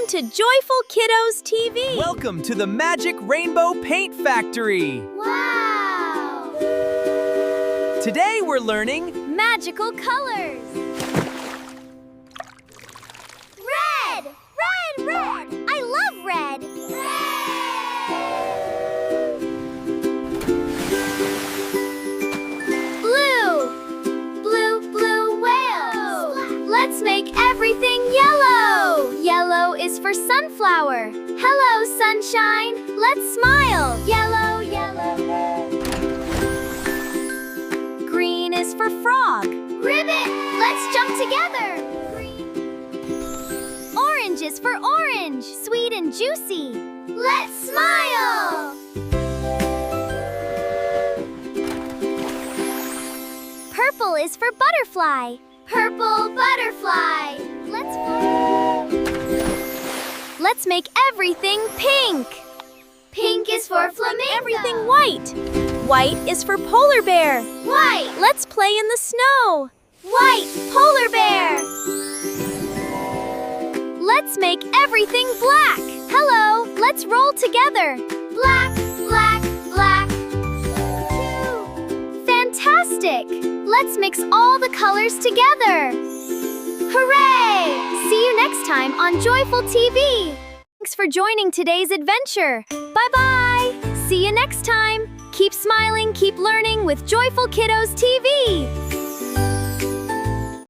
Welcome to Joyful Kiddos TV. Welcome to the Magic Rainbow Paint Factory. Wow! Today we're learning magical colors. Red! Red! Red! I love red! Blue! Blue, blue whales! Let's make everything yellow! Yellow is for sunflower. Hello, sunshine! Let's smile! Yellow, yellow. Green is for frog. Ribbit! Let's jump together! Green. Orange is for orange. Sweet and juicy. Let's smile! Purple is for butterfly. Purple butterfly. Let's fly. Let's make everything pink. Pink is for flamingo. Everything white. White is for polar bear. White. Let's play in the snow. White polar bear. Let's make everything black. Hello, let's roll together. Black, black, black. Fantastic. Let's mix all the colors together. Hooray! See you next time on Joyful TV. Thanks for joining today's adventure. Bye-bye. See you next time. Keep smiling, keep learning with Joyful Kiddos TV.